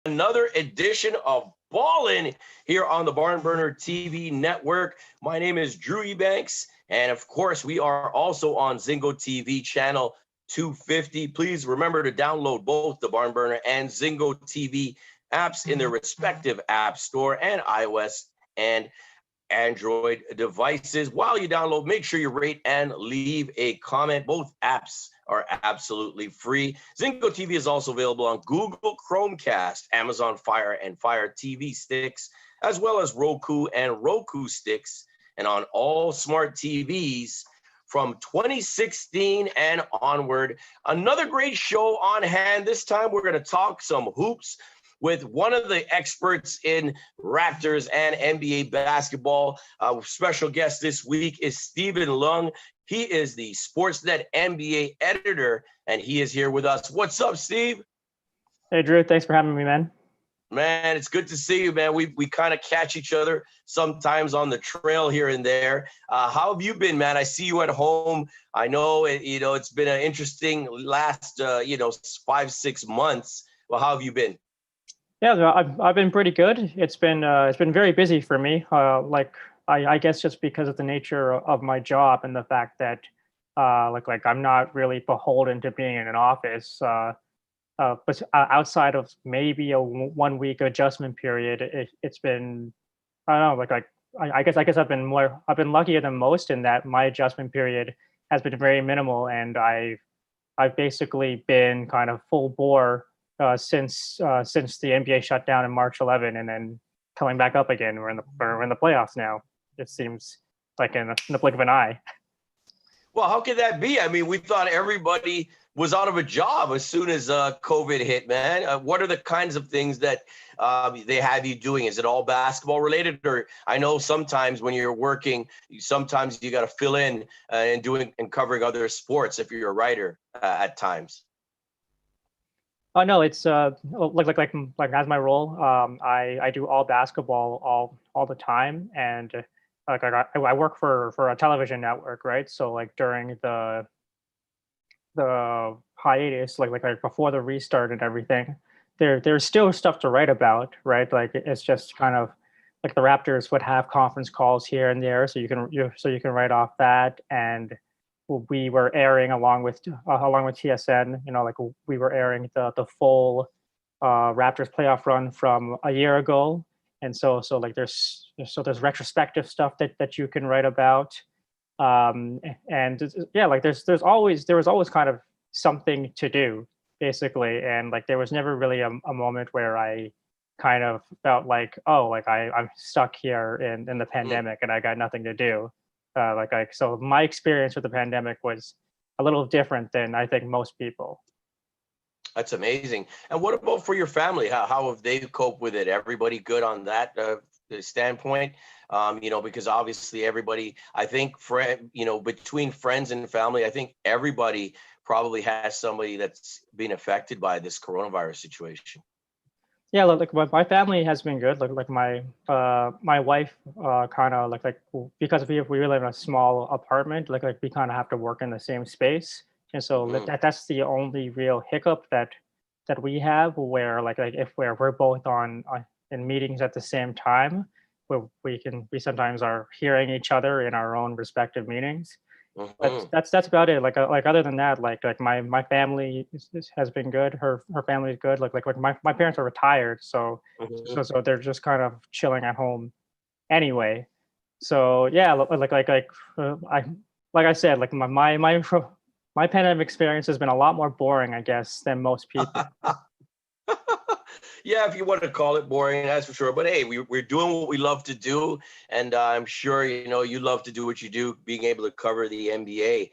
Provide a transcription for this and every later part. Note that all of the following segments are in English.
another edition of Ballin' here on the BarnBurner TV network. My name is Drew Ebanks, and of course, we are also on Zingo TV channel 250. Please remember to download both the BarnBurner and Zingo TV apps in their respective app store and iOS and Android devices. While you download, make sure you rate and leave a comment. Both apps are absolutely free. Zingo TV is also available on Google Chromecast, Amazon Fire and Fire TV sticks, as well as Roku and Roku sticks, and on all smart TVs from 2016 and onward. Another great show on hand. This time we're going to talk some hoops with one of the experts in Raptors and NBA basketball. Our special guest this week is Stephen Leung. He is the Sportsnet NBA editor, and he is here with us. What's up, Steve? Hey, Drew. Thanks for having me, man. Man, it's good to see you, man. We kind of catch each other sometimes on the trail here and there. How have you been, man? I see you at home. I know, it's been an interesting last, 5-6 months. Well, how have you been? Yeah, I've been pretty good. It's been very busy for me. I guess just because of the nature of my job and the fact that I'm not really beholden to being in an office. But outside of maybe a 1 week adjustment period, it's been, I don't know, I guess I've been luckier than most in that my adjustment period has been very minimal, and I've basically been kind of full bore since the NBA shut down in March 11, and then coming back up again. We're in the playoffs now. It seems like in the blink of an eye. Well, how could that be? I mean, we thought everybody was out of a job as soon as COVID hit, man. What are the kinds of things that they have you doing? Is it all basketball related? Or I know sometimes when you're working, sometimes you got to fill in and doing and covering other sports if you're a writer at times. Oh no, it's like as my role, I do all basketball all the time, and I work for a television network, right? So like during the hiatus, like before the restart and everything, there's still stuff to write about, right? Like it's just kind of like the Raptors would have conference calls here and there, so you can write off that. And we were airing along with TSN, we were airing the full Raptors playoff run from a year ago, and so there's retrospective stuff that you can write about, and yeah, like there was always kind of something to do basically, and like there was never really a moment where I kind of felt like, I'm stuck here in the pandemic and I got nothing to do. So my experience with the pandemic was a little different than I think most people. That's amazing. And what about for your family? How have they coped with it? Everybody good on that standpoint? Because obviously everybody, I think, between friends and family, I think everybody probably has somebody that's been affected by this coronavirus situation. Yeah, like my family has been good. My wife kind of because we live in a small apartment, like we kind of have to work in the same space, and so that's the only real hiccup that we have, where if we're both on in meetings at the same time, where we sometimes are hearing each other in our own respective meetings. That's about it. Like other than that, like my family has been good. Her family is good. Like my parents are retired, so they're just kind of chilling at home anyway. So yeah, I said, like my pandemic experience has been a lot more boring, I guess, than most people. Yeah, if you want to call it boring, that's for sure. But hey, we're doing what we love to do, and I'm sure you love to do what you do, being able to cover the NBA.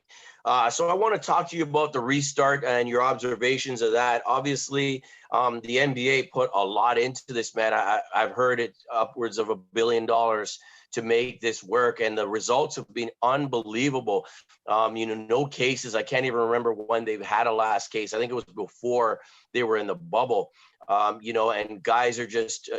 So I want to talk to you about the restart and your observations of that. Obviously, the NBA put a lot into this, man. I've heard it upwards of $1 billion to make this work, and the results have been unbelievable. No cases. I can't even remember when they've had a last case. I think it was before they were in the bubble. And guys are just,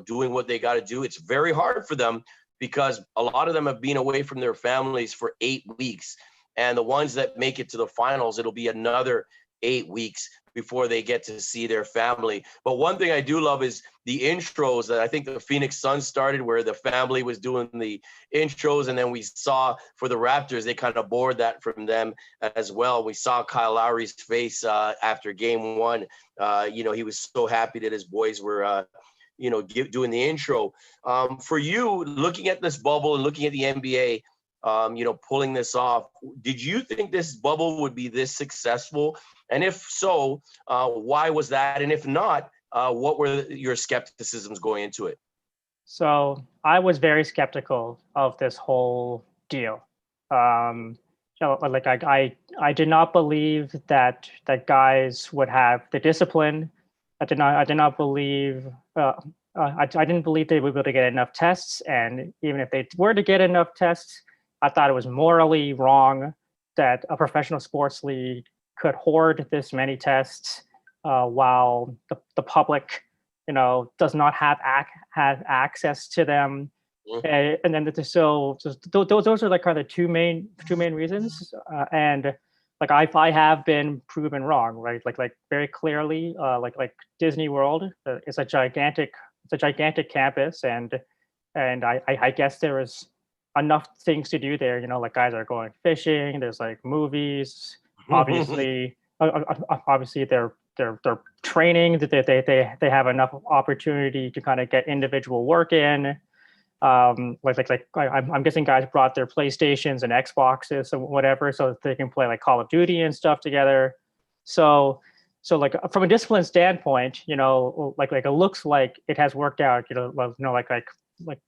doing what they got to do. It's very hard for them because a lot of them have been away from their families for 8 weeks. And the ones that make it to the finals, it'll be another 8 weeks. before they get to see their family. But one thing I do love is the intros that I think the Phoenix Suns started, where the family was doing the intros, and then we saw for the Raptors, they kind of borrowed that from them as well. We saw Kyle Lowry's face after game one. He was so happy that his boys were doing the intro. For you, looking at this bubble and looking at the NBA, pulling this off, did you think this bubble would be this successful? And if so, why was that? And if not, what were your skepticisms going into it? So I was very skeptical of this whole deal. I did not believe that guys would have the discipline. I didn't believe they would be able to get enough tests. And even if they were to get enough tests, I thought it was morally wrong that a professional sports league could hoard this many tests while the public, does not have access to them. And then those are like kind of two main reasons. And like I have been proven wrong, right? Like very clearly, like Disney World is a gigantic campus, and I guess there is enough things to do there. Like guys are going fishing. There's like movies. Obviously, they're training. They have enough opportunity to kind of get individual work in. I'm guessing guys brought their PlayStations and Xboxes and whatever, so they can play like Call of Duty and stuff together. So like from a discipline standpoint, like it looks like it has worked out. Like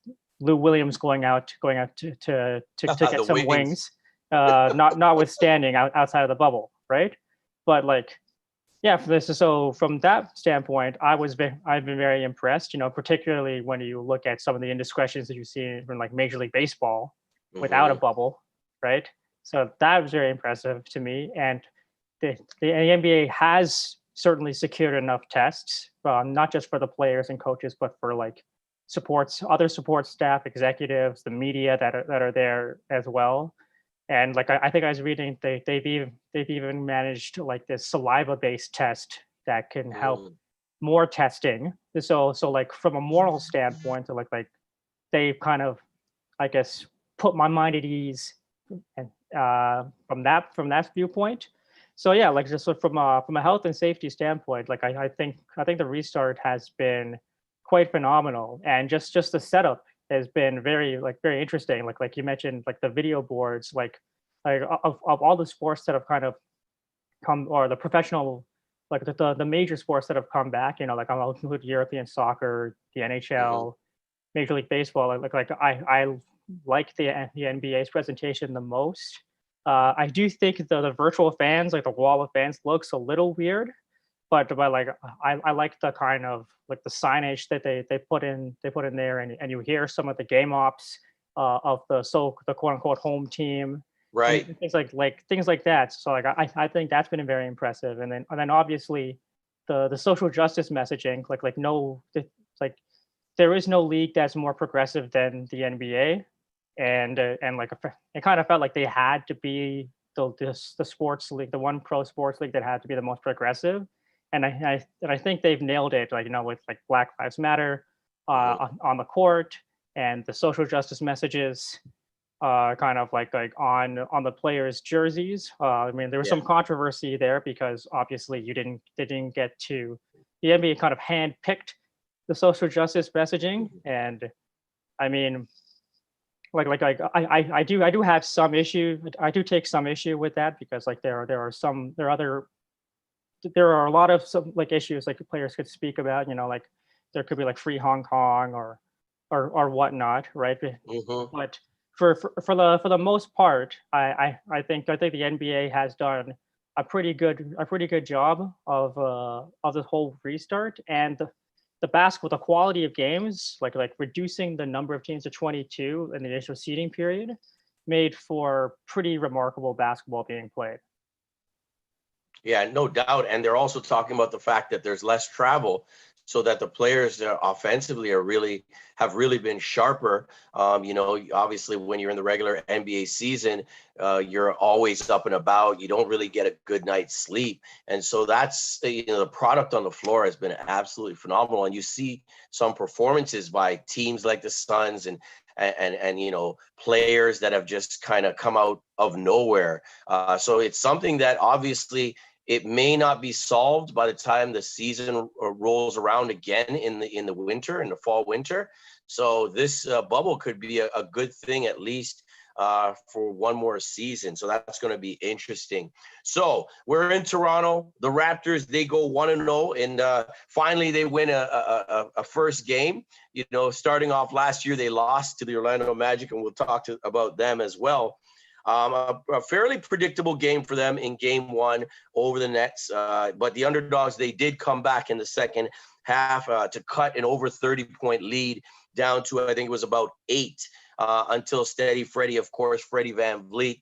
Lou Williams going out to get some wings, notwithstanding outside of the bubble, right? But like, yeah, so from that standpoint, I've been very impressed. Particularly when you look at some of the indiscretions that you see from like Major League Baseball without a bubble, right? So that was very impressive to me. And the NBA has certainly secured enough tests, not just for the players and coaches, but for like other support staff, executives, the media that are there as well. And like I think I was reading, they've even managed like this saliva-based test that can help more testing. So like from a moral standpoint, like they've kind of, I guess, put my mind at ease, and from that viewpoint. So yeah, like just from a health and safety standpoint, like I think the restart has been quite phenomenal, and just the setup has been very interesting. Like you mentioned, like the video boards, like of all the sports that have kind of come, or the professional, like the major sports that have come back, like I'll include European soccer, the NHL, Major League Baseball. I like the NBA's presentation the most. I do think the virtual fans, like the wall of fans, looks a little weird, but like I like the kind of like the signage that they put in there, and you hear some of the game ops of the quote unquote home team, right? Things like that. So like I think that's been very impressive, and then obviously the social justice messaging, like there is no league that's more progressive than the NBA, and like it kind of felt like they had to be the sports league, the one pro sports league that had to be the most progressive. And I think they've nailed it, with like Black Lives Matter on the court, and the social justice messages kind of like on the players' jerseys. I mean, there was some controversy there because obviously they didn't get to, the NBA kind of handpicked the social justice messaging, and I mean, I do have some issue. I do take some issue with that because like there are a lot of some like issues like players could speak about, like there could be like free Hong Kong or whatnot, right? But for the most part, I think the NBA has done a pretty good job of the whole restart, and the quality of games, like reducing the number of teams to 22 in the initial seeding period, made for pretty remarkable basketball being played. Yeah, no doubt. And they're also talking about the fact that there's less travel. so that the players offensively have really been sharper. Obviously when you're in the regular NBA season, you're always up and about. You don't really get a good night's sleep. And so that's, the product on the floor has been absolutely phenomenal. And you see some performances by teams like the Suns and players that have just kind of come out of nowhere. So it's something that obviously it may not be solved by the time the season rolls around again in the winter, in the fall winter. So this bubble could be a good thing, at least for one more season. So that's going to be interesting. So we're in Toronto. The Raptors, they go 1-0, and finally they win a first game. Starting off last year, they lost to the Orlando Magic, and we'll talk about them as well. A fairly predictable game for them in game one over the Nets. But the underdogs, they did come back in the second half to cut an over 30-point lead down to, I think it was about 8, until Steady Freddie, of course, Freddie VanVleet,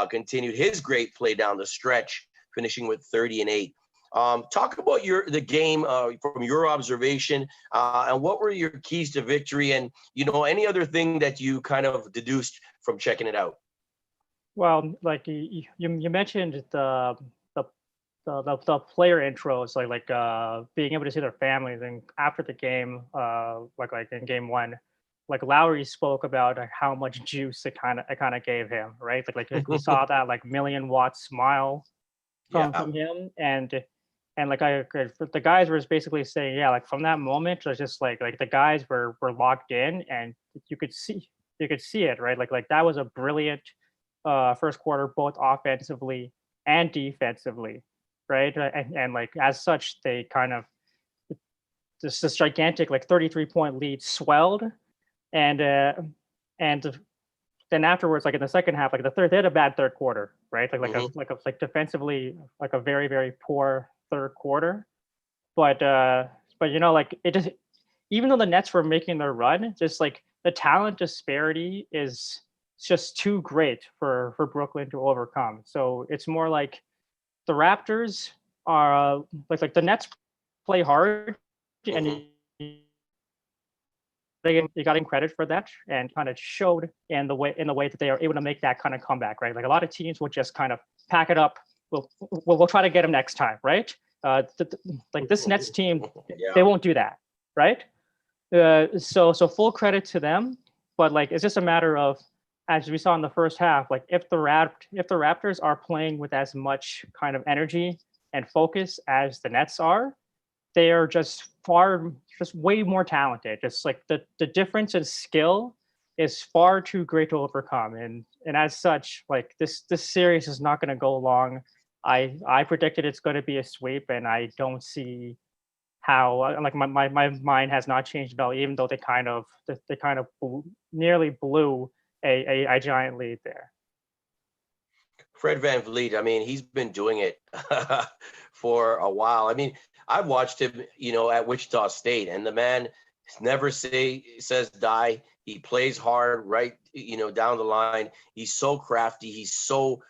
continued his great play down the stretch, finishing with 30 and 8. Talk about the game from your observation, and what were your keys to victory, and any other thing that you kind of deduced from checking it out. Well, like you mentioned the player intros, like being able to see their families, and after the game, like in game one, like Lowry spoke about how much juice it kind of gave him, right? Like we saw that like million-watt smile from him, and like the guys were basically saying, yeah, like from that moment, it was just like the guys were locked in, and you could see it, right? Like that was a brilliant first quarter, both offensively and defensively, right? And like as such, they kind of this gigantic like 33-point lead swelled, and then afterwards, like in the second half, like they had a bad third quarter, right? Like defensively, like a very, very poor third quarter, but like it just, even though the Nets were making their run, just like the talent disparity is just too great for Brooklyn to overcome. So it's more like the Raptors are like the Nets play hard, and you got credit for that, and kind of showed in the way that they are able to make that kind of comeback, right? Like a lot of teams will just kind of pack it up. We'll try to get them next time, right? Like this Nets team, they won't do that, right? So full credit to them, but like it's just a matter of, as we saw in the first half, like if the Raptors are playing with as much kind of energy and focus as the Nets are, they are just way more talented. Just like the difference in skill is far too great to overcome, and as such, like this series is not going to go long. I predicted it's going to be a sweep, and I don't see how, like my mind has not changed at all, even though they kind of nearly blew a giant lead there. Fred VanVleet, I mean, he's been doing it for a while. I mean, I've watched him, at Wichita State, and the man never says die. He plays hard, right, down the line. He's so crafty. He's so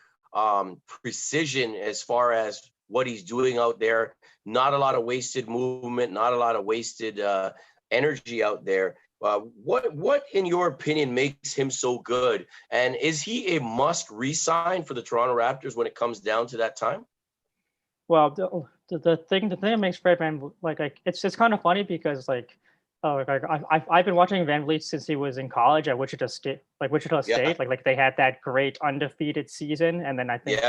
precision as far as what he's doing out there. Not a lot of wasted movement, not a lot of wasted energy out there. What, in your opinion, makes him so good? And is he a must re-sign for the Toronto Raptors when it comes down to that time? Well, the thing that makes Fred VanVleet like it's kind of funny because I've been watching VanVleet since he was in college at Wichita State. Like they had that great undefeated season, and then I think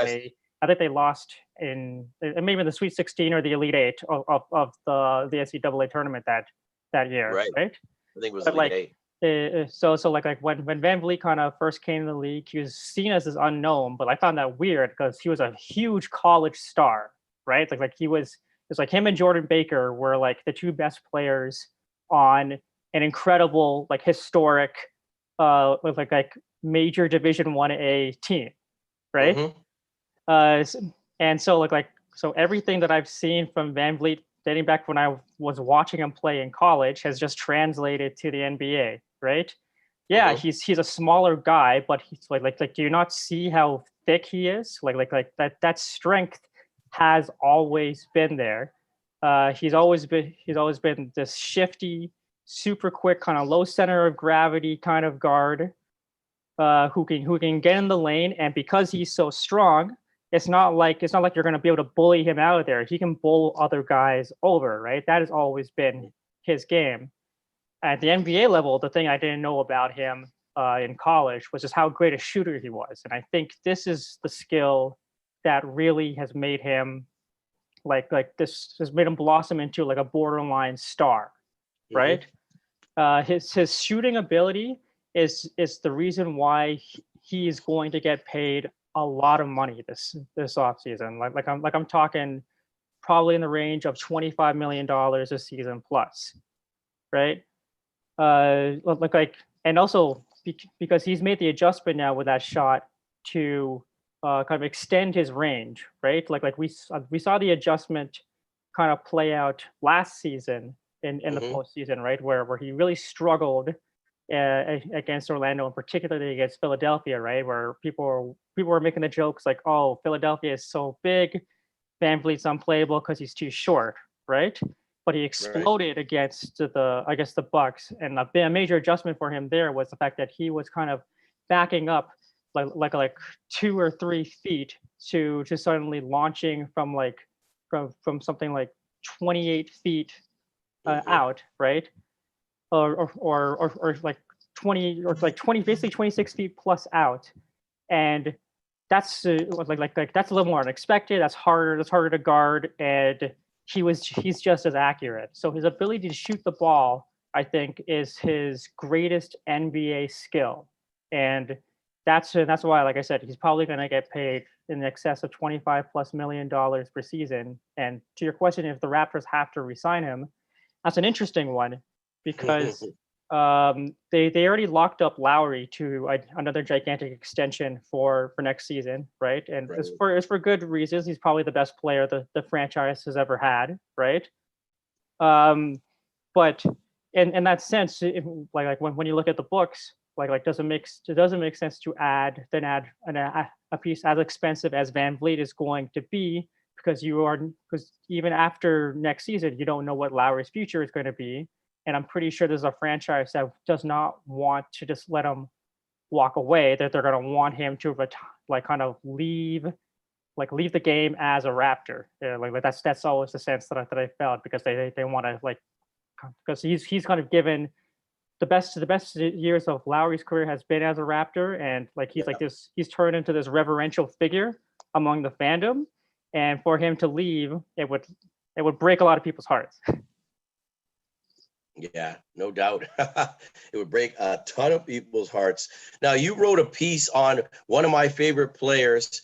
they lost in maybe the Sweet 16 or the Elite 8 of the NCAA tournament that year, right? I think it was Elite 8. So like when VanVleet kind of first came in the league, he was seen as this unknown, but I found that weird because he was a huge college star, right? It's like him and Jordan Baker were like the two best players on an incredible, like historic, like major Division 1A team, right? Mm-hmm. And so so everything that I've seen from VanVleet dating back when I was watching him play in college has just translated to the NBA, right? Yeah, mm-hmm. he's a smaller guy, but he's like do you not see how thick he is? Like that strength has always been there. He's always been this shifty, super quick, kind of low center of gravity kind of guard, who can get in the lane, and because he's so strong, it's not like you're going to be able to bully him out of there. He can bowl other guys over, right? That has always been his game. At the NBA level, the thing I didn't know about him in college was just how great a shooter he was, and I think this is the skill that really has made him like this has made him blossom into like a borderline star, Mhm. right? His shooting ability is the reason why he is going to get paid a lot of money this offseason. Like I'm talking probably in the range of $25 million a season plus, right? Like and also because he's made the adjustment now with that shot to kind of extend his range, right? We saw the adjustment kind of play out last season in the Mhm. postseason, right? Where he really struggled against Orlando, and particularly against Philadelphia, right? Where people were making the jokes like, "Oh, Philadelphia is so big, Van Vliet's unplayable because he's too short," right? But he Right. exploded against the Bucks, and a major adjustment for him there was the fact that he was kind of backing up like 2 or 3 feet to suddenly launching from from something like 28 feet Mhm. out, right? Or like 20 or like 20, basically 26 feet plus out, and that's that's a little more unexpected. That's harder. That's harder to guard, and he's just as accurate. So his ability to shoot the ball, I think, is his greatest NBA skill, and that's why, like I said, he's probably going to get paid in excess of $25+ million per season. And to your question, if the Raptors have to resign him, that's an interesting one because they already locked up Lowry to another gigantic extension for next season, right? And Right. it's for good reasons. He's probably the best player the franchise has ever had, right? Um, but in that sense, like when you look at the books, it doesn't make sense to add a piece as expensive as Van Vliet is going to be, because even after next season, you don't know what Lowry's future is going to be, and I'm pretty sure there's a franchise that does not want to just let him walk away. That they're going to want him to kind of leave the game as a Raptor. Yeah, that's always the sense that I felt, because they want to because he's kind of given the best years of Lowry's career has been as a Raptor, and Yeah. he's turned into this reverential figure among the fandom, and for him to leave, it would break a lot of people's hearts. Yeah, no doubt. It would break a ton of people's hearts. Now, you wrote a piece on one of my favorite players,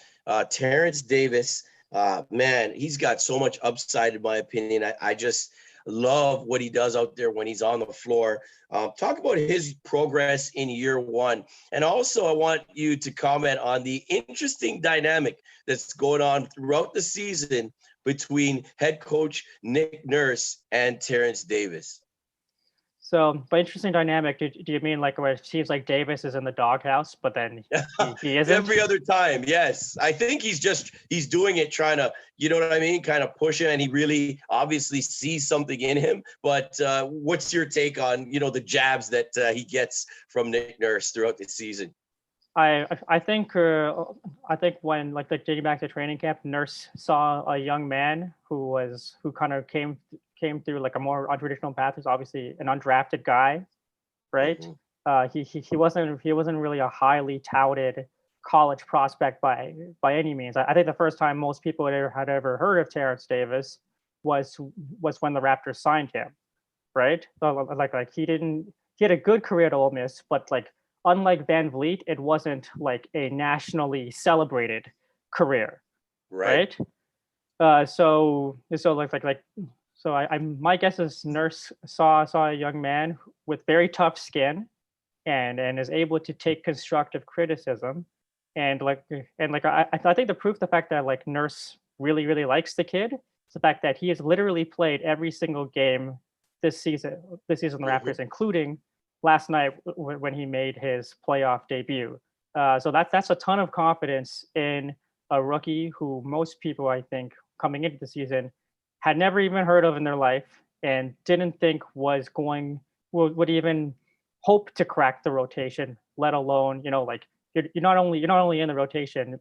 Terrence Davis. Man, he's got so much upside, in my opinion. I just love what he does out there when he's on the floor. Talk about his progress in year one. And also, I want you to comment on the interesting dynamic that's going on throughout the season between head coach Nick Nurse and Terrence Davis. So, by interesting dynamic, do you mean like where it seems like Davis is in the doghouse, but then he isn't? Every other time, yes. I think he's doing it trying to, you know what I mean, kind of push him, and he really obviously sees something in him. But what's your take on, the jabs that he gets from Nick Nurse throughout the season? I think when getting back to training camp, Nurse saw a young man who kind of came through like a more untraditional path. He's obviously an undrafted guy, right? Hmm. He wasn't really a highly touted college prospect by any means. I think the first time most people had ever heard of Terrence Davis was when the Raptors signed him, right? So, he had a good career at Ole Miss, but unlike Van Vliet, it wasn't like a nationally celebrated career, Right. right? So my guess is Nurse saw a young man with very tough skin, and is able to take constructive criticism, and I think the fact that Nurse really likes the kid is the fact that he has literally played every single game this season the Hmm. Raptors, including last night when he made his playoff debut. So that's a ton of confidence in a rookie who most people, I think, coming into the season had never even heard of in their life and didn't think would even hope to crack the rotation, let alone, like you're not only in the rotation,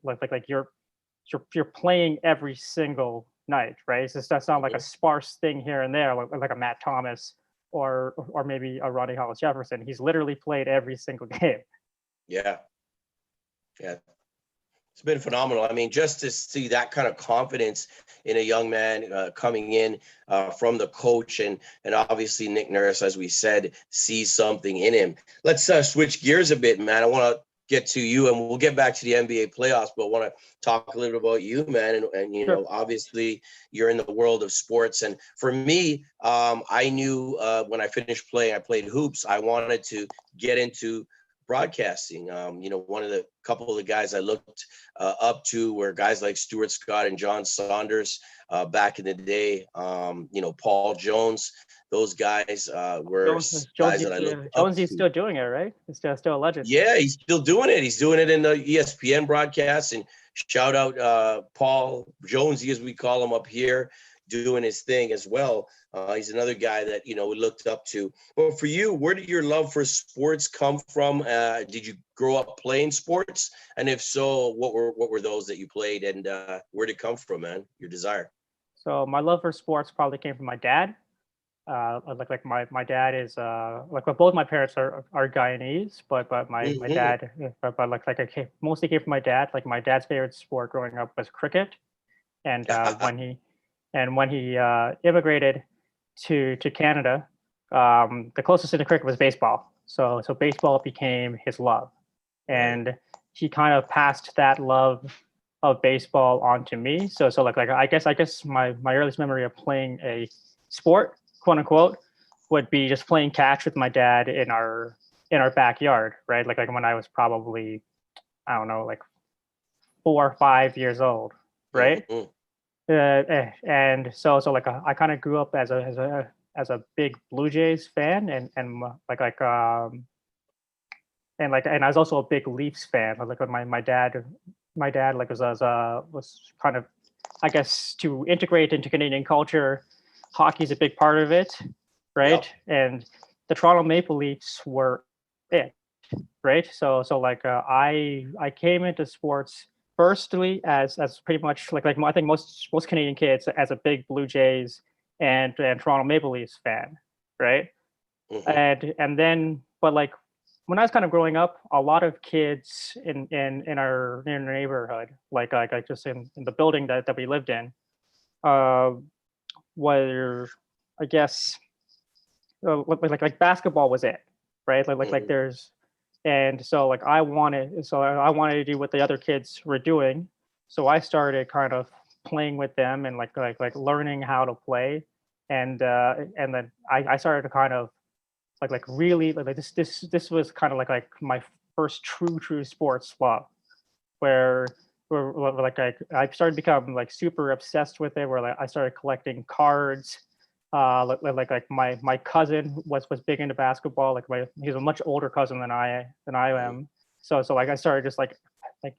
you're playing every single night, right? That's not like a Mhm. sparse thing here and there, like a Matt Thomas or maybe a Ronnie Hollis Jefferson. He's literally played every single game. Yeah. Yeah. It's been phenomenal. I mean, just to see that kind of confidence in a young man coming in from the coach, and obviously Nick Nurse, as we said, sees something in him. Let's switch gears a bit, man. I want to get to you, and we'll get back to the NBA playoffs, but I want to talk a little bit about you, man. And Sure. obviously you're in the world of sports, and for me, I knew when I finished playing, I played hoops. I wanted to get into broadcasting. One of the couple of the guys I looked up to were guys like Stuart Scott and John Saunders back in the day. Paul Jones, those guys were guys that I looked up Jonesy's to. still doing it, right? He's still a legend. Yeah, he's still doing it. He's doing it in the ESPN broadcast. And shout out Paul Jonesy, as we call him up here, doing his thing as well. He's another guy that, we looked up to. But for you, where did your love for sports come from? Did you grow up playing sports? And if so, what were those that you played, and where did it come from, man? Your desire? So my love for sports probably came from my dad. My dad is both my parents are Guyanese, but my Hmm. dad I came, mostly came from my dad. Like my dad's favorite sport growing up was cricket, and when he immigrated to Canada, the closest thing to cricket was baseball. So baseball became his love, Right. and he kind of passed that love of baseball onto me. So I guess my earliest memory of playing a sport, quote unquote, would be just playing catch with my dad in our backyard, right? Like when I was probably, I don't know, like 4 or 5 years old, right? Hmm. And I kind of grew up as a big Blue Jays fan, and I was also a big Leafs fan. Like my dad was kind of, I guess, to integrate into Canadian culture, hockey's a big part of it, right? Yep. And the Toronto Maple Leafs were it, right? I came into sports firstly as pretty much like I think most Canadian kids as a big Blue Jays and Toronto Maple Leafs fan, right? Hmm. And then but like when I was kind of growing up, a lot of kids in our neighborhood, like just in the building that we lived in, uh, were, I guess, like basketball was it, right? Hmm. There's, and so like I wanted to do what the other kids were doing, so I started kind of playing with them and like learning how to play, and then I started to kind of really this was kind of like my first true sports love, where I started becoming like super obsessed with it, where like I started collecting cards. My cousin was big into basketball. He's a much older cousin than I Right. am. So like I started just like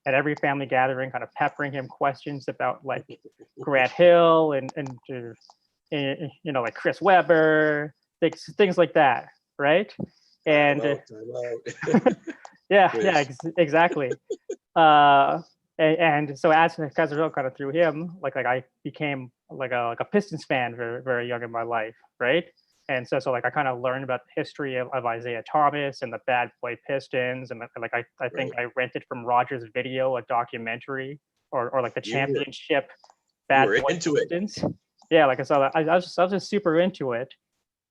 at every family gathering, kind of peppering him questions about like Grant Hill and like Chris Webber, things like that, right? Time And out. Time out. yeah, Chris. exactly. uh and so as a result, kind of through him, like I became like a Pistons fan very very young in my life, right? And so like I kind of learned about the history of Isaiah Thomas and the bad boy Pistons, and I think Right. I rented from Rogers Video a documentary, or like the You were championship you bad were boy into it. Pistons. Yeah, like I was just super into it,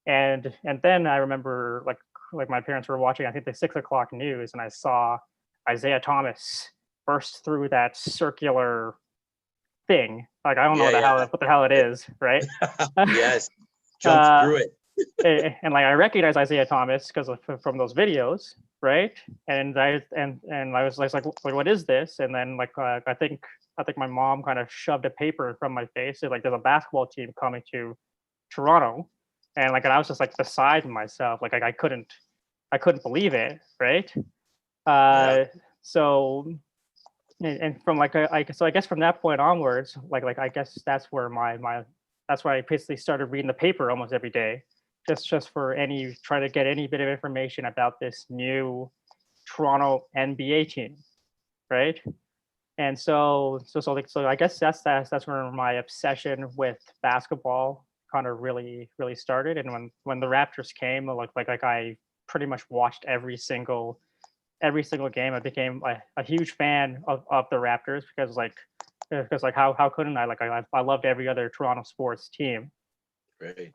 and then I remember like my parents were watching, I think, the 6 o'clock news, and I saw Isaiah Thomas burst through that circular thing. Like I don't know Yeah, yeah. what the hell it is, right? Yes. Jump uh, through it. and like I recognize Isaiah Thomas because from those videos, right? And I was like, what is this? And then I think my mom kind of shoved a paper from my face. Like there's a basketball team coming to Toronto, and I was just like beside myself. Like I couldn't believe it, right? Yeah. Uh, so and from so I guess from that point onwards, like I guess that's where my that's why I basically started reading the paper almost every day, just for try to get any bit of information about this new Toronto NBA team, right? And so I guess that's where my obsession with basketball kind of really started. And when the Raptors came, like I pretty much watched every single game. I became a huge fan of the Raptors because how couldn't I, I loved every other Toronto sports team. Right.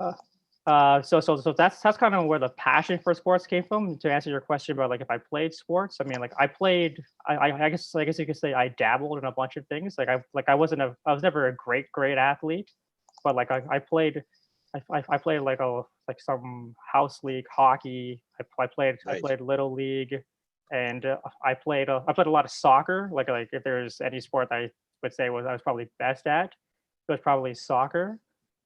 So that's kind of where the passion for sports came from. To answer your question about like if I played sports, I mean like I guess you could say I dabbled in a bunch of things. I was never a great athlete, but like I played I played like some house league hockey. I Nice. played little league, and I played a lot of soccer. Like if there's any sport I would say I was probably best at, it was probably soccer.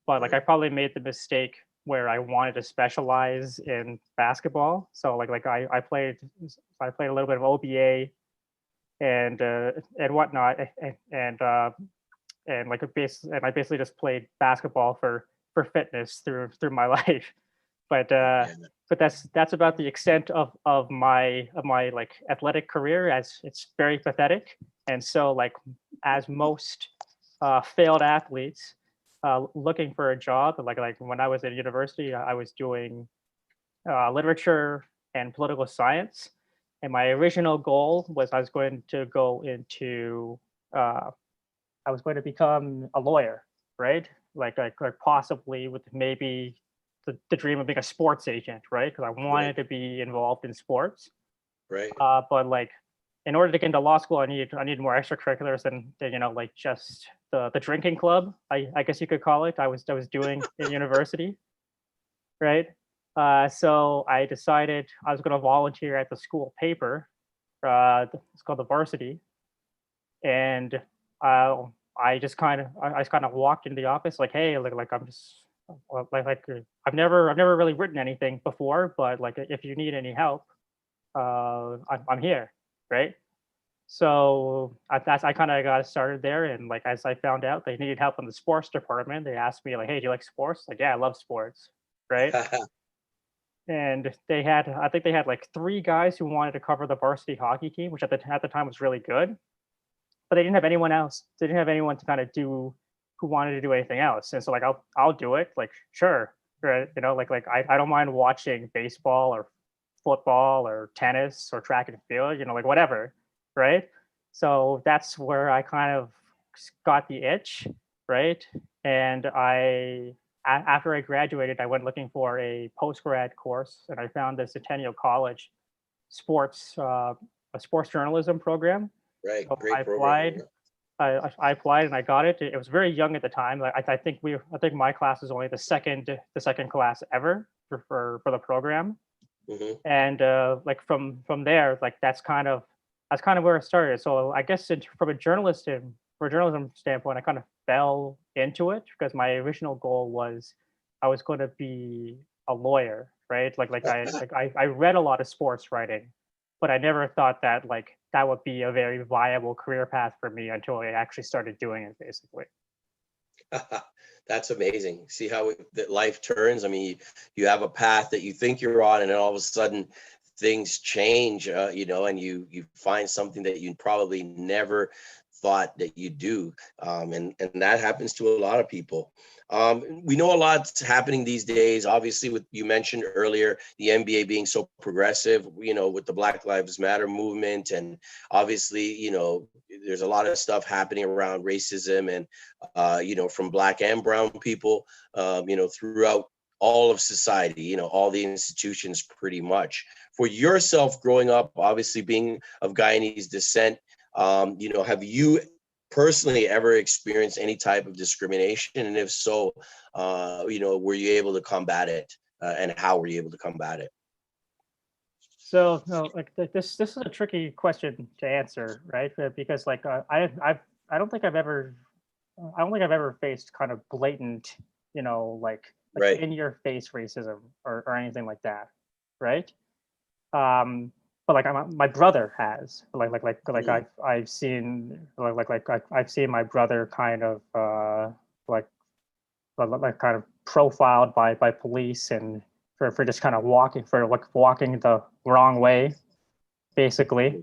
But like I Right. probably made the mistake where I wanted to specialize in basketball. So I played a little bit of OBA and whatnot, and I basically just played basketball for fitness through my life. But Yeah. but that's about the extent of my like athletic career, as it's very pathetic. And so like as most failed athletes looking for a job, like when I was at university, I was doing literature and political science, and my original goal was uh, I was going to become a lawyer, right? Like possibly with maybe the dream of being a sports agent, right? Because I Right. wanted to be involved in sports. Right. But like in order to get into law school, I need more extracurriculars than like just the drinking club. I guess you could call it. I was doing in university, right? So I decided I was going to volunteer at the school paper. It's called the Varsity, and I just kind of walked into the office like, hey, like I'm just I've never really written anything before, but like if you need any help, I'm here, right? So I kind of got started there, and like as I found out they needed help in the sports department, they asked me like, hey, do you like sports? Like, yeah, I love sports, right? And I think they had like three guys who wanted to cover the varsity hockey team, which at the time was really good, but they didn't have anyone else. They didn't have anyone to kind of do who wanted to do anything else. And so like I'll do it. Like sure, right? You know, I don't mind watching baseball or football or tennis or track and field. You know, like whatever, right? So that's where I kind of got the itch, right? And after I graduated, I went looking for a post grad course, and I found the Centennial College sports a sports journalism program. Right. So Great program. I applied and I got it. It was very young at the time. I think my class was only the second class ever for the program. Hmm. And like from there, like that's kind of where it started. So I guess for a journalism standpoint, I kind of fell into it because my original goal was I was going to be a lawyer, right? I read a lot of sports writing, but I never thought that like that would be a very viable career path for me until I actually started doing it, basically. That's amazing. See how that life turns. I mean, you have a path that you think you're on, and then all of a sudden things change, and you find something that you probably never thought that you do. And that happens to a lot of people. We know a lot's happening these days. Obviously, with you mentioned earlier, the NBA being so progressive, with the Black Lives Matter movement, and obviously, there's a lot of stuff happening around racism and, from Black and brown people, throughout all of society, all the institutions pretty much. For yourself growing up, obviously being of Guyanese descent, have you personally ever experienced any type of discrimination? And if so, were you able to combat it? And how were you able to combat it? So no, like this is a tricky question to answer, right? Because like I don't think I don't think I've ever faced kind of blatant, like Right. in your face racism or anything like that, right? Um, but like my brother has, Mhm. I've seen I've seen my brother kind of like like kind of profiled by police and for just kind of walking the wrong way, basically,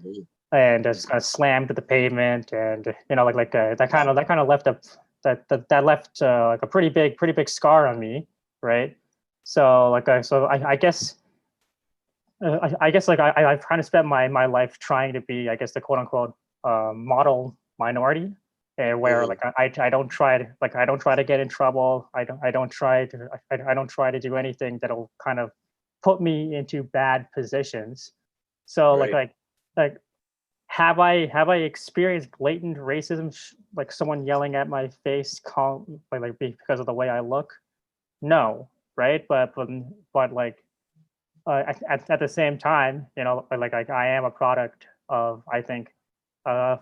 and just kind of slammed to the pavement, and that kind of left that left like a pretty big scar on me, right? So I guess I guess like I've kind of spent my life trying to be, I guess, the quote unquote model minority, and where like I don't try to get in trouble. I don't try to do anything that'll kind of put me into bad positions. So Right. like have I experienced blatant racism, like someone yelling at my face, because of the way I look? No, right? But like at the same time, I am a product of, I think, uh,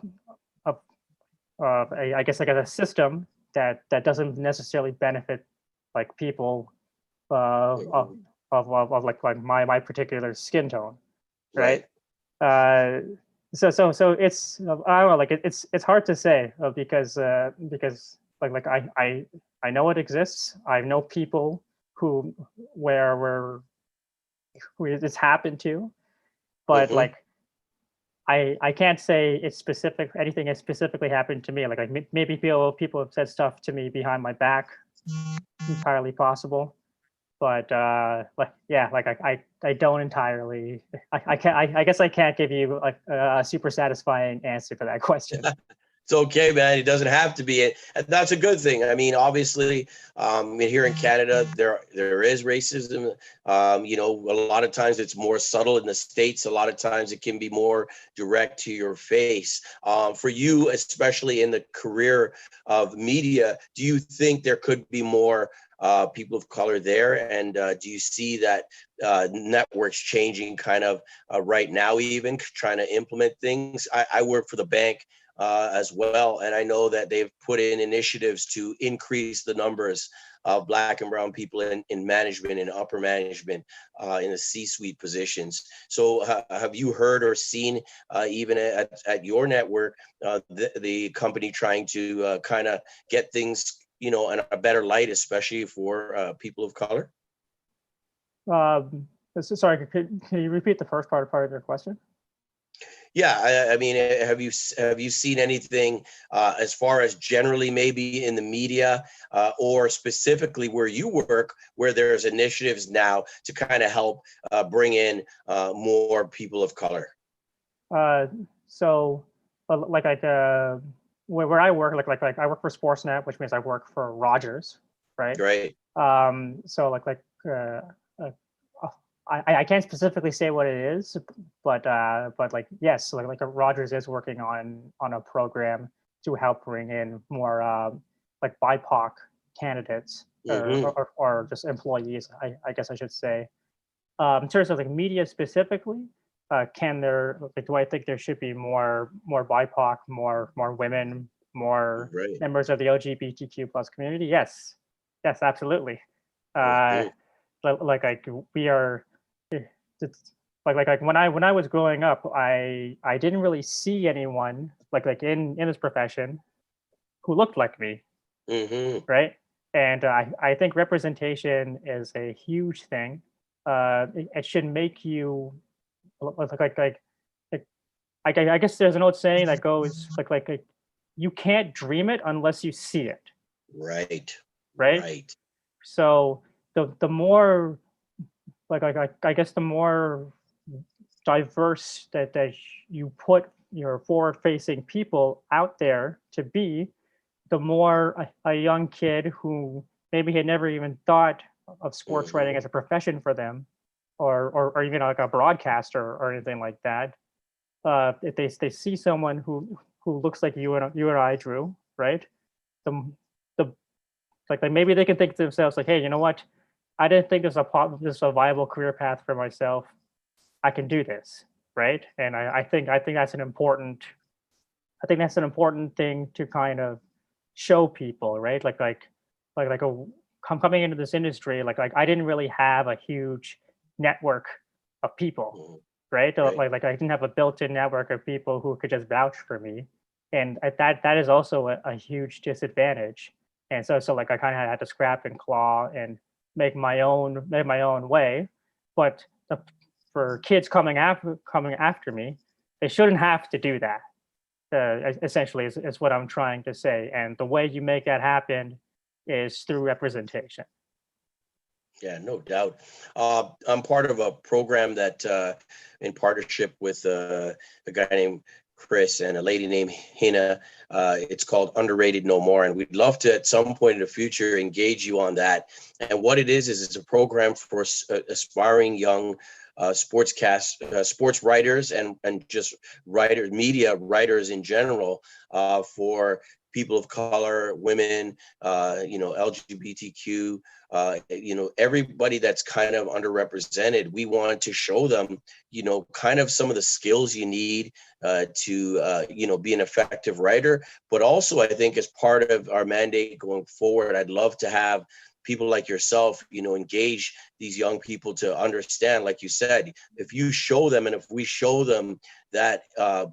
I guess like a system that doesn't necessarily benefit like people Mhm. of like my particular skin tone, right? Right. Uh, so it's I don't know, like it's hard to say, because I know it exists. I know people who where who it's happened to, but Hmm. like I can't say it's specific. Anything has specifically happened to me. Maybe people have said stuff to me behind my back. Entirely possible, but I don't entirely. I can't. I guess I can't give you like a super satisfying answer to that question. It's okay, man. It doesn't have to be it. And that's a good thing. I mean, obviously, here in Canada, there is racism. A lot of times it's more subtle in the States. A lot of times it can be more direct to your face. For you, especially in the career of media, do you think there could be more people of color there? And do you see that networks changing kind of right now, even trying to implement things? I work for the bank as well. And I know that they've put in initiatives to increase the numbers of Black and brown people in management and upper management in the C-suite positions. So have you heard or seen, even at your network, the company trying to kind of get things, in a better light, especially for people of color? Sorry, can you repeat the first part of your question? Yeah, I mean, have you seen anything as far as generally maybe in the media or specifically where you work, where there's initiatives now to kind of help bring in more people of color? Uh, so, where I work, I work for Sportsnet, which means I work for Rogers, right? Right. So uh, uh, I can't specifically say what it is, but like yes, Rogers is working on a program to help bring in more like BIPOC candidates, Mm-hmm. or just employees, I guess I should say. In terms of like media specifically, do I think there should be more BIPOC, more women, more Right. members of the LGBTQ plus community? Yes, absolutely. Uh, Mm-hmm. like we are, it's like when I was growing up, I didn't really see anyone in this profession who looked like me, Mm-hmm. right? And I think representation is a huge thing. It should make you like like like like I guess there's an old saying that goes you can't dream it unless you see it, Right. right? Right. So the more I guess the more diverse that you put your forward facing people out there to be, the more a young kid who maybe had never even thought of sports Mm-hmm. writing as a profession for them, or even like a broadcaster or anything like that, if they see someone who looks like you and I, Drew, right? The the maybe they can think to themselves like, hey, you know what? I didn't think this is a viable career path for myself. I can do this, right? And I think that's an important thing to kind of show people, right? Coming into this industry, I didn't really have a huge network of people, Mm-hmm. right? Right. I didn't have a built-in network of people who could just vouch for me, and that is also a huge disadvantage. And so like I kind of had to scrap and claw and make my own way. But for kids coming after me, they shouldn't have to do that. Essentially, is what I'm trying to say. And the way you make that happen is through representation. Yeah, no doubt. I'm part of a program that, in partnership with a guy named Chris and a lady named Hina. It's called Underrated No More, and we'd love to at some point in the future engage you on that. And what it is it's a program for aspiring young sports writers and just media writers in general, for people of color, women, LGBTQ, everybody that's kind of underrepresented. We want to show them, kind of some of the skills you need to be an effective writer. But also, I think as part of our mandate going forward, I'd love to have people like yourself, engage these young people to understand, like you said, if you show them, and if we show them that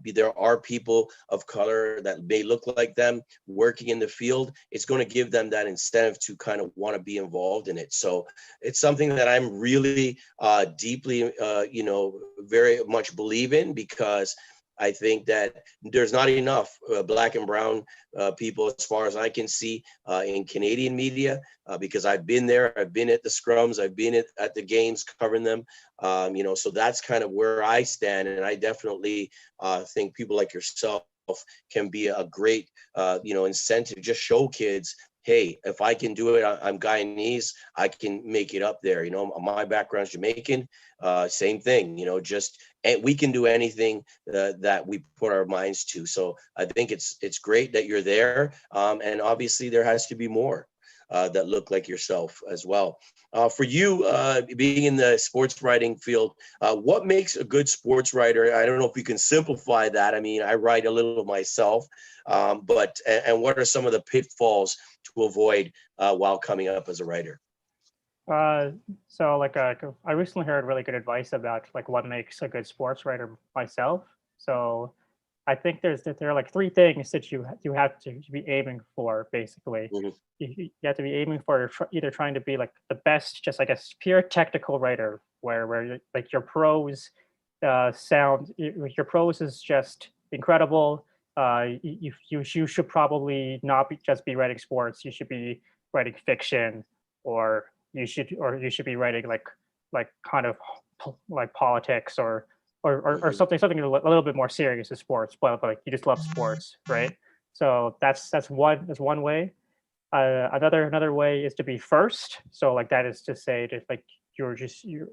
there are people of color that may look like them working in the field, it's going to give them that incentive to kind of want to be involved in it. So it's something that I'm really deeply, very much believe in, because I think that there's not enough Black and brown people, as far as I can see, in Canadian media, because I've been there, I've been at the scrums, I've been at the games covering them, so that's kind of where I stand. And I definitely think people like yourself can be a great, incentive. Just show kids, hey, if I can do it, I'm Guyanese, I can make it up there. My background's Jamaican, same thing, and we can do anything that we put our minds to. So I think it's great that you're there. And obviously there has to be more that look like yourself as well. For you, being in the sports writing field, what makes a good sports writer? I don't know if you can simplify that. I mean, I write a little myself, but what are some of the pitfalls to avoid while coming up as a writer? So like I recently heard really good advice about like what makes a good sports writer myself. So I think there are like three things that you have to be aiming for basically. Mhm. You have to be aiming for either trying to be like the best, just like a pure technical writer, where like your prose your prose is just incredible. You should probably not just be writing sports. You should be writing fiction, or you should be writing like kind of like politics, or something a little bit more serious as sports, but like you just love sports, right? So that's one way. Another way is to be first. So like that is to say that like you're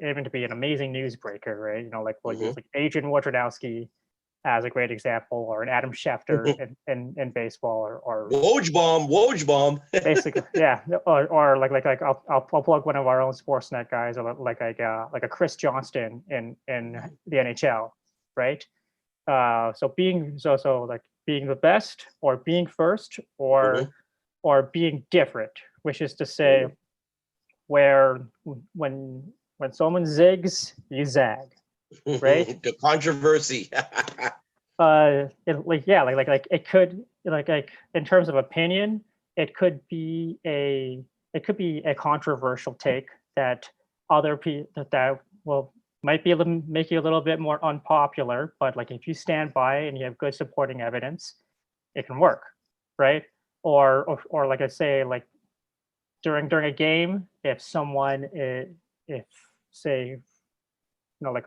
aiming to be an amazing newsbreaker, right? Like we'll use Mhm. like Adrian Wojnarowski as a great example, or an Adam Schefter in baseball, or Woj bomb. basically, yeah, or like I'll plug one of our own Sportsnet guys, or like a Chris Johnston in the NHL, right? So like being the best, or being first, Mhm. or being different, which is to say, where when someone zigs, you zag, right? The controversy. Like it could like in terms of opinion, it could be a controversial take that other people that will might be make you a little bit more unpopular, but like if you stand by and you have good supporting evidence, it can work, right? Or like I say, like during a game, if someone if say like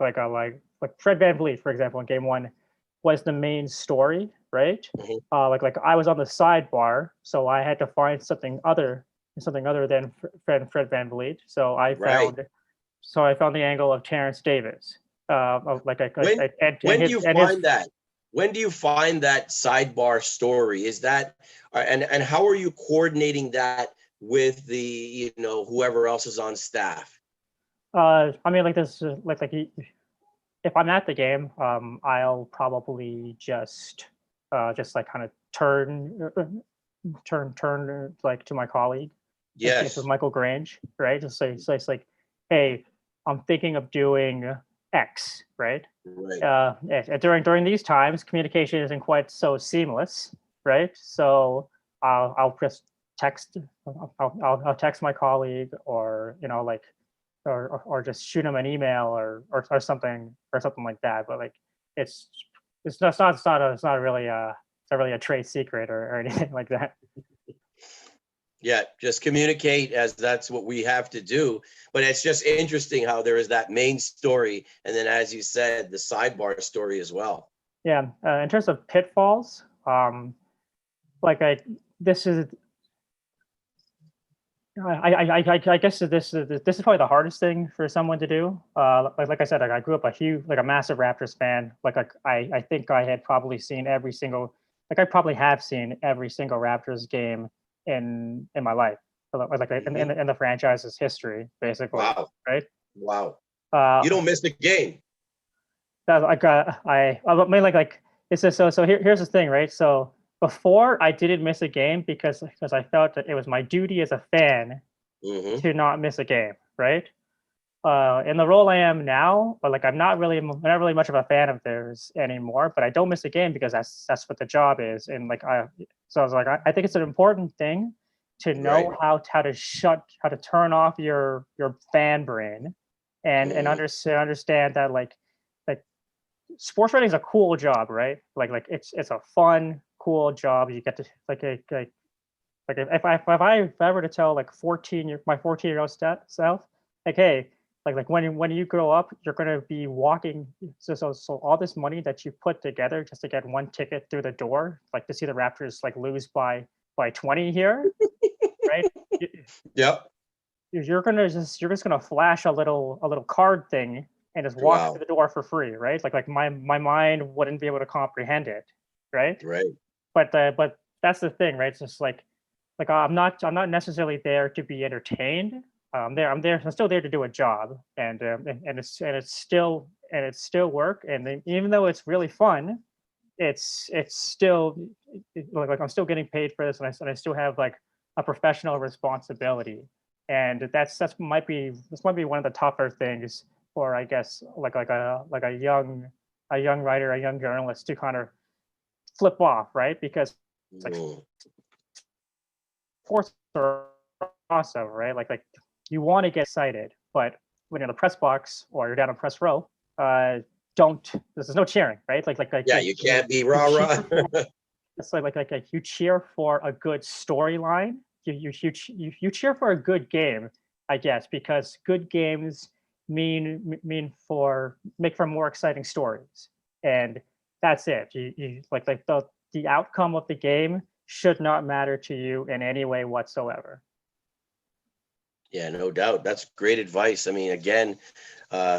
Fred Van Vliet, for example, in game one was the main story, right? Mhm. Like I was on the sidebar, so I had to find something other than Fred Van Vliet. Right. So I found the angle of Terrence Davis, When and when do you his find that? When do you find that sidebar story? Is that and how are you coordinating that with the whoever else is on staff? I mean like this if I'm at the game, I'll probably just like kind of turn like to my colleague, in case of Yes. Michael Grange, right? Just say so it's like, hey, I'm thinking of doing X, right? Right. During these times, communication isn't quite so seamless, right? So I'll just text. I'll text my colleague, or like, or just shoot him an email, or something like that. But like, it's it's not really a trade secret, or anything like that. Yeah, just communicate, as that's what we have to do. But it's just interesting how there is that main story, and then, as you said, the sidebar story as well. Yeah. In terms of pitfalls, like I this is I guess this is probably the hardest thing for someone to do. Like I said, like I grew up a massive Raptors fan. I think I had probably seen every single, like I probably have seen every single Raptors game in my life, Mhm. in the franchise's history, basically, Wow. right? Wow. Uh, You don't miss the game. that like I mean like it's just so here's the thing, right? So before I didn't miss a game because I felt that it was my duty as a fan Hmm. to not miss a game, right? In the role I am now, but like I'm not really much of a fan of theirs anymore. But I don't miss a game because that's what the job is, and like I was like I think it's an important thing to Right. know how to turn off your fan brain, and Hmm. understand that like sports writing is a cool job, right? It's a fun, cool job. You get to like if I were to tell like my 14-year-old self, like, hey, when you grow up, you're gonna be walking, so all this money that you put together just to get one ticket through the door, like to see the Raptors like lose by 20 here, right? y- Yep. you're just gonna flash a little card thing and just walk through Wow. the door for free, right? Like my mind wouldn't be able to comprehend it, right? Right. But that's the thing, right? It's just like I'm not necessarily there to be entertained. I'm still there to do a job, and it's still work. And then, even though it's really fun, it's still like I'm still getting paid for this, and I still have like a professional responsibility. And this might be one of the tougher things for, I guess, like a young writer, a young journalist to kind of flip off, right? Because like Mm. sports are awesome, right? Like you want to get excited, but when you're in the press box or you're down in press row, uh, don't. There's no cheering, right? Yeah, you can't be you rah cheer rah. it's like you cheer for a good storyline. You cheer for a good game, I guess, because good games make for more exciting stories, and that's it. You like the outcome of the game should not matter to you in any way whatsoever. Yeah, no doubt. That's great advice. I mean, again,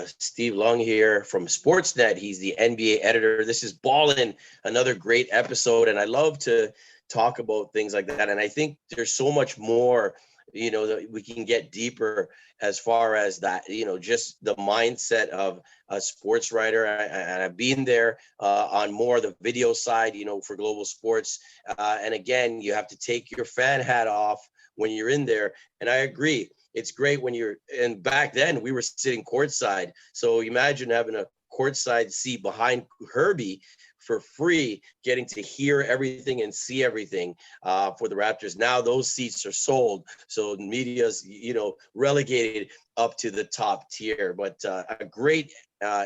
Steve Lung here from Sportsnet. He's the NBA editor. This is Ballin', another great episode. And I love to talk about things like that. And I think there's so much more, that we can get deeper as far as that, just the mindset of a sports writer. And I've been there on more the video side, for global sports. And again, you have to take your fan hat off when you're in there. And I agree, it's great when and back then we were sitting courtside. So imagine having a courtside seat behind Herbie for free, getting to hear everything and see everything for the Raptors. Now those seats are sold. So the media's, relegated up to the top tier. But a great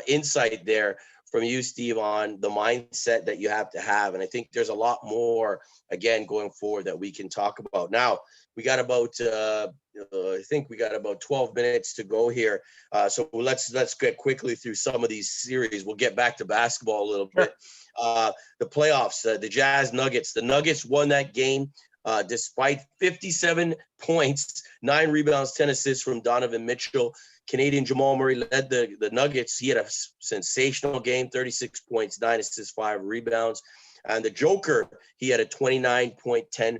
insight there from you, Steve, on the mindset that you have to have. And I think there's a lot more, again, going forward that we can talk about. Now, we got about I think we got about 12 minutes to go here. So let's get quickly through some of these series. We'll get back to basketball a little bit. The playoffs, the Jazz Nuggets. The Nuggets won that game despite 57 points, 9 rebounds, 10 assists from Donovan Mitchell. Canadian Jamal Murray led the Nuggets. He had a sensational game, 36 points, 9 assists, 5 rebounds. And the Joker, he had a 29.10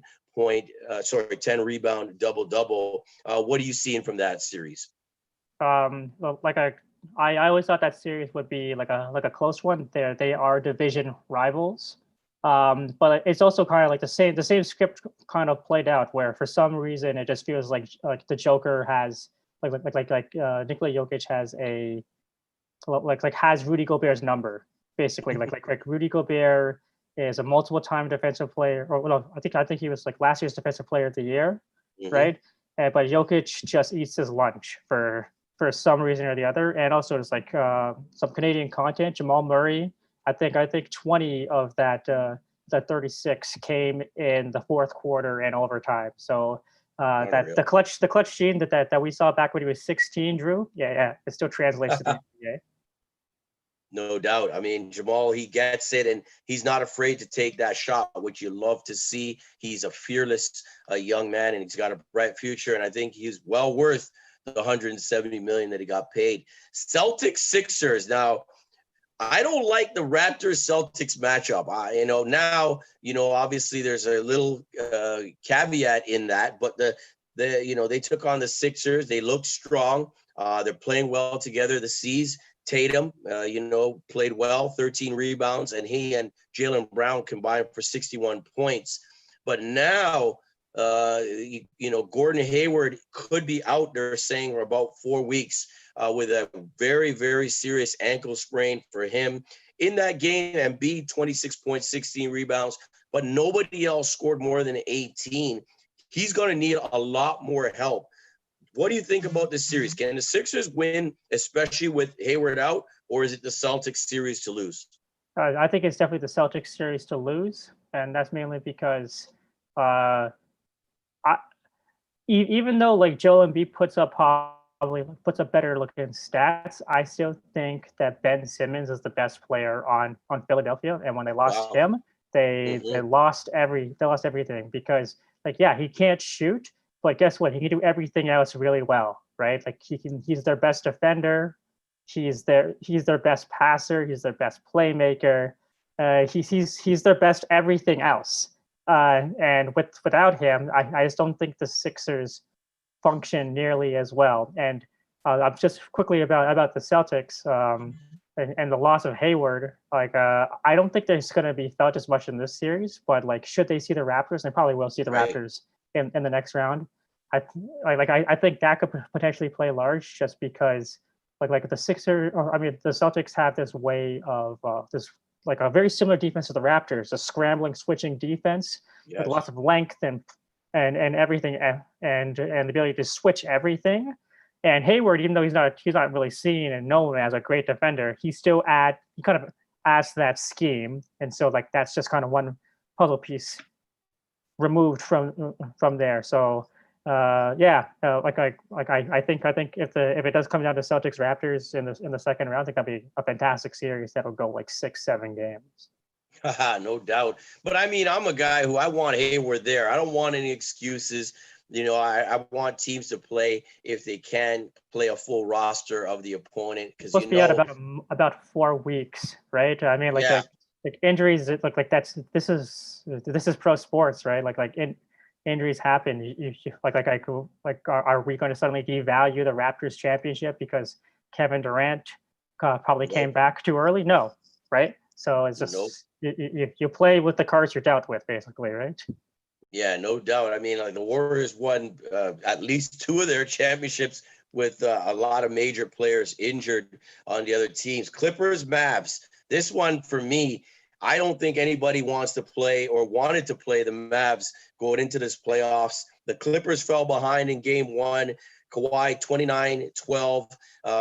10 rebound double. What are you seeing from that series? Well, I always thought that series would be like a close one. They are division rivals, but it's also kind of like the same script kind of played out, where for some reason it just feels like the Joker has Nikola Jokic has has Rudy Gobert's number, basically. Like Rudy Gobert is a multiple-time defensive player, or well, I think he was like last year's defensive player of the year, Mhm. right? But Jokic just eats his lunch for some reason or the other, and also it's like some Canadian content. Jamal Murray, I think 20 of that 36 came in the fourth quarter and overtime. So that Unreal. the clutch gene that we saw back when he was 16, Drew, yeah, it still translates to the NBA. No doubt. I mean, Jamal, he gets it, and he's not afraid to take that shot, which you love to see. He's a fearless young man, and he's got a bright future. And I think he's well worth the $170 million that he got paid. Celtics Sixers. Now, I don't like the Raptors Celtics matchup. Obviously there's a little caveat in that, but they took on the Sixers. They look strong. They're playing well together. The C's. Tatum, played well, 13 rebounds, and he and Jaylen Brown combined for 61 points. But now, Gordon Hayward could be out there saying for about 4 weeks with a very, very serious ankle sprain for him. In that game, Embiid, 26 points, 16 rebounds, but nobody else scored more than 18. He's going to need a lot more help. What do you think about this series? Can the Sixers win, especially with Hayward out, or is it the Celtics series to lose? I think it's definitely the Celtics series to lose, and that's mainly because even though like Joel Embiid puts up better looking stats, I still think that Ben Simmons is the best player on Philadelphia, and when they lost him, they lost everything because he can't shoot. But guess what? He can do everything else really well, right? Like he's their best defender. He's their best passer. He's their best playmaker. He's their best everything else. And without him, I just don't think the Sixers function nearly as well. And I'm just quickly about the Celtics and the loss of Hayward. I don't think there's going to be felt as much in this series, but should they see the Raptors, they probably will see the Raptors in the next round. I think that could potentially play large just because the Celtics have this way of this a very similar defense to the Raptors, a scrambling, switching defense with lots of length and everything and the ability to switch everything. And Hayward, even though he's not really seen and known as a great defender, he kind of adds to that scheme. And so that's just kind of one puzzle piece removed from there. So I think if it does come down to Celtics Raptors in the second round, I think that'd be a fantastic series that'll go 6-7 games. No doubt. But I mean, I'm a guy who I want Hayward there. I don't want any excuses. I want teams to play if they can play a full roster of the opponent because supposed to be out about 4 weeks, right? I mean, injuries. This is pro sports, right? Injuries happen. Are we going to suddenly devalue the Raptors championship because Kevin Durant probably came back too early? No, right? So it's just you play with the cards you're dealt with, basically, right? Yeah, no doubt. I mean, the Warriors won at least 2 of their championships with a lot of major players injured on the other teams. Clippers, Mavs. This one for me, I don't think anybody wants to play or wanted to play the Mavs going into this playoffs. The Clippers fell behind in game 1. Kawhi, 29-12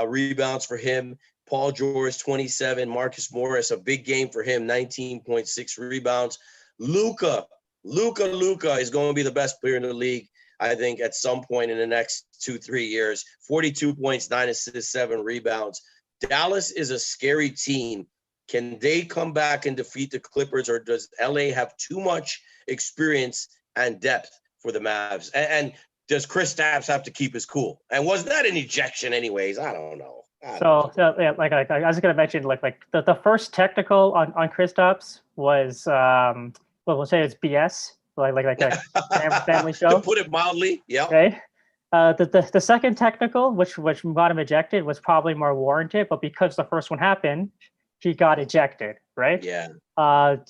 rebounds for him. Paul George, 27. Marcus Morris, a big game for him, 19.6 rebounds. Luka is going to be the best player in the league, I think, at some point in the next 2-3 years. 42 points, 9 assists, 7 rebounds. Dallas is a scary team. Can they come back and defeat the Clippers, or does LA have too much experience and depth for the Mavs? And does Kristaps have to keep his cool? And was that an ejection anyways? I don't know. I was going to mention, the first technical on Kristaps was, we'll say it's BS, like a family show. To put it mildly, yeah. Right. The second technical, which got him ejected, was probably more warranted, but because the first one happened, he got ejected, right? Yeah. But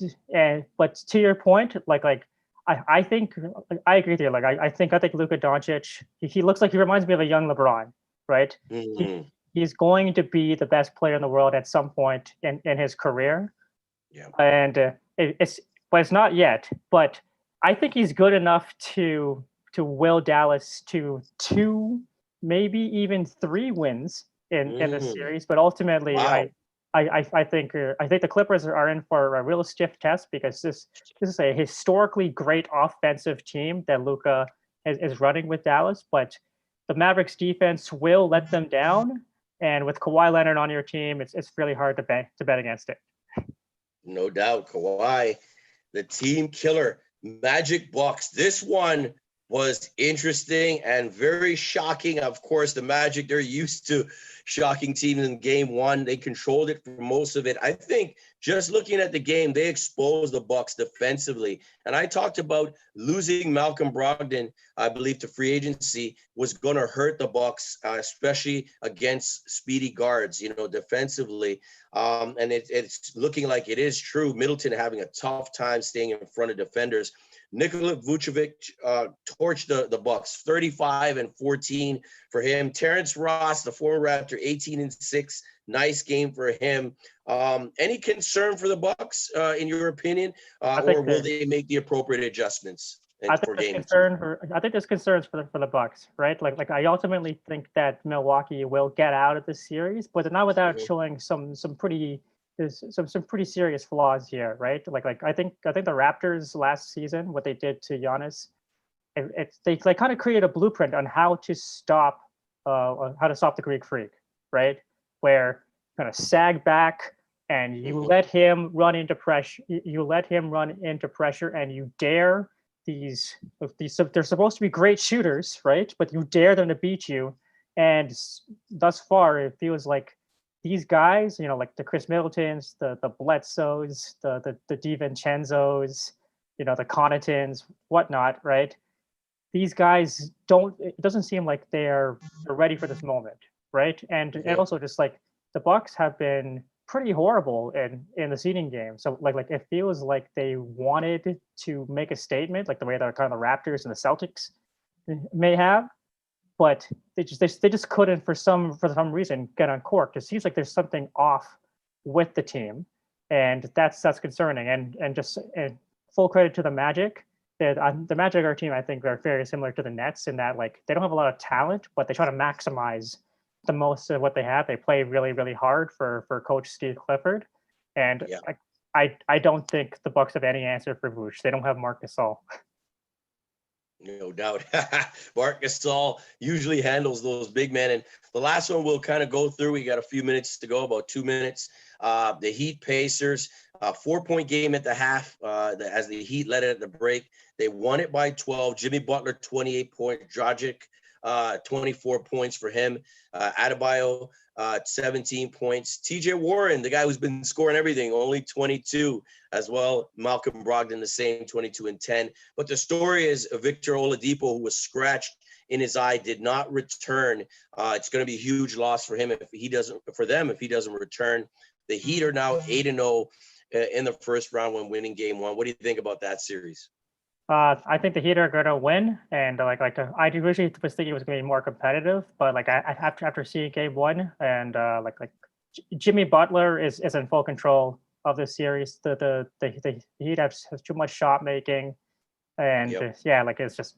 to your point, I think I agree with you. I think Luka Doncic, he looks like he reminds me of a young LeBron, right? Mm-hmm. He's going to be the best player in the world at some point in his career. Yeah. And but it's not yet. But I think he's good enough to will Dallas to 2, maybe even 3 wins in the Mm, series. But ultimately, wow. I think the Clippers are in for a real stiff test because this is a historically great offensive team that Luka is running with Dallas, but the Mavericks defense will let them down. And with Kawhi Leonard on your team, it's really hard to bet against it. No doubt. Kawhi, the team killer. Magic Bucks. This one was interesting and very shocking. Of course, the Magic, they're used to shocking teams in game one. They controlled it for most of it. I think just looking at the game, they exposed the Bucks defensively. And I talked about losing Malcolm Brogdon, I believe, to free agency was going to hurt the Bucks, especially against speedy guards, defensively. And it's looking like it is true. Middleton having a tough time staying in front of defenders. Nikola Vucevic torched the Bucks, 35 and 14 for him. Terrence Ross, the former Raptor, 18 and 6. Nice game for him. Any concern for the Bucks, in your opinion, or will they make the appropriate adjustments for game two? I think there's concerns for the Bucks, right? Like I ultimately think that Milwaukee will get out of this series, but not without showing some pretty serious flaws here, right? Like I think the Raptors last season, what they did to Giannis, they kind of created a blueprint on how to stop the Greek Freak, right? Where kind of sag back and you let him run into pressure. You let him run into pressure, and you dare these. They're supposed to be great shooters, right? But you dare them to beat you, and thus far it feels like these guys, like the Chris Middletons, the Bledsoes, the DiVincenzos, the Connaughtons, whatnot, right? These guys it doesn't seem like they're ready for this moment, right? And also just like the Bucks have been pretty horrible in the seeding game. So like it feels like they wanted to make a statement, like the way that kind of the Raptors and the Celtics may have, but they just couldn't for some reason get uncorked. It seems like there's something off with the team, and that's concerning. And full credit to the Magic. The Magic are a team I think are very similar to the Nets in that like they don't have a lot of talent, but they try to maximize the most of what they have. They play really, really hard for Coach Steve Clifford, and I don't think the Bucks have any answer for Vooch. They don't have Marc Gasol. No doubt. Marc Gasol usually handles those big men. And the last one we'll kind of go through. We got a few minutes to go, about 2 minutes. The Heat Pacers, 4-point game at the half as the Heat led it at the break. They won it by 12. Jimmy Butler, 28 points. Dragic, 24 points for him. Adebayo, 17 points. TJ Warren, the guy who's been scoring everything, only 22 as well. Malcolm Brogdon, the same, 22 and 10. But the story is Victor Oladipo, who was scratched in his eye, did not return. It's going to be a huge loss for him if he doesn't return. The Heat are now 8-0 in the first round when winning game one. What do you think about that series? I think the Heat are going to win, and I originally was thinking it was going to be more competitive, but like after seeing game one, and like Jimmy Butler is in full control of this series. The Heat has too much shot making, and it's just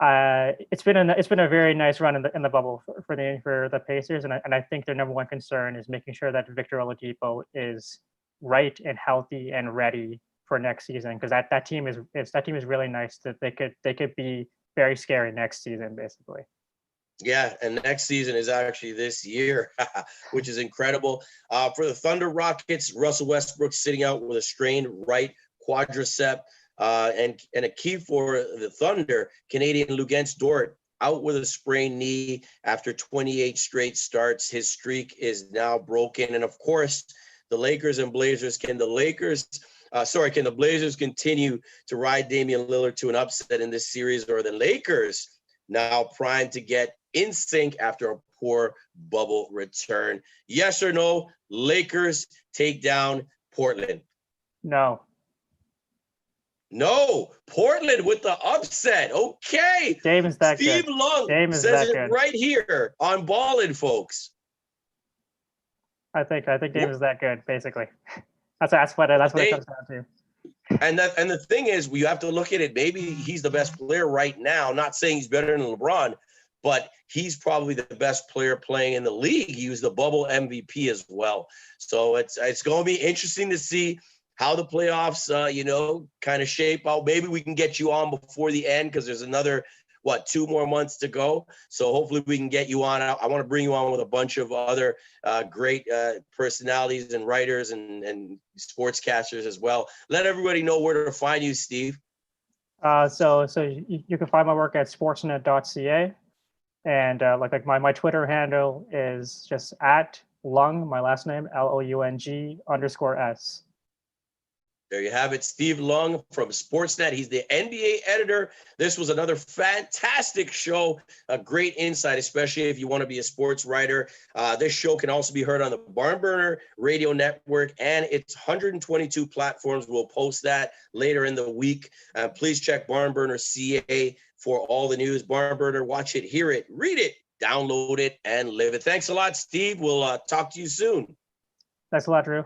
it's been a very nice run in the bubble for the Pacers, and I think their number one concern is making sure that Victor Oladipo is right and healthy and ready for next season, because that team is really nice. That they could be very scary next season, basically. Yeah, and next season is actually this year, which is incredible. For the Thunder Rockets, Russell Westbrook sitting out with a strained right quadricep, and a key for the Thunder, Canadian Luguentz Dort out with a sprained knee after 28 straight starts. His streak is now broken, and of course, the Lakers and Blazers. Can the Blazers continue to ride Damian Lillard to an upset in this series, or the Lakers now primed to get in sync after a poor bubble return? Yes or no, Lakers take down Portland? No. No, Portland with the upset. Okay. Dame is that Steve good. Lung Dame is says that it good. right here on Ballin', folks. I think Dame is that good, basically. That's what it comes down to. And the thing is, you have to look at it. Maybe he's the best player right now. Not saying he's better than LeBron, but he's probably the best player playing in the league. He was the bubble MVP as well. So it's going to be interesting to see how the playoffs, kind of shape out. Maybe we can get you on before the end because there's another, 2 more months to go. So hopefully we can get you on. I want to bring you on with a bunch of other great personalities and writers and sportscasters as well. Let everybody know where to find you, Steve. So you can find my work at sportsnet.ca. And like my Twitter handle is just at Lung, my last name, LOUNG_S. There you have it, Steve Lung from Sportsnet. He's the NBA editor. This was another fantastic show, a great insight, especially if you want to be a sports writer. This show can also be heard on the BarnBurner radio network and its 122 platforms. We'll post that later in the week. Please check BarnBurner CA for all the news. BarnBurner, watch it, hear it, read it, download it, and live it. Thanks a lot, Steve. We'll talk to you soon. Thanks a lot, Drew.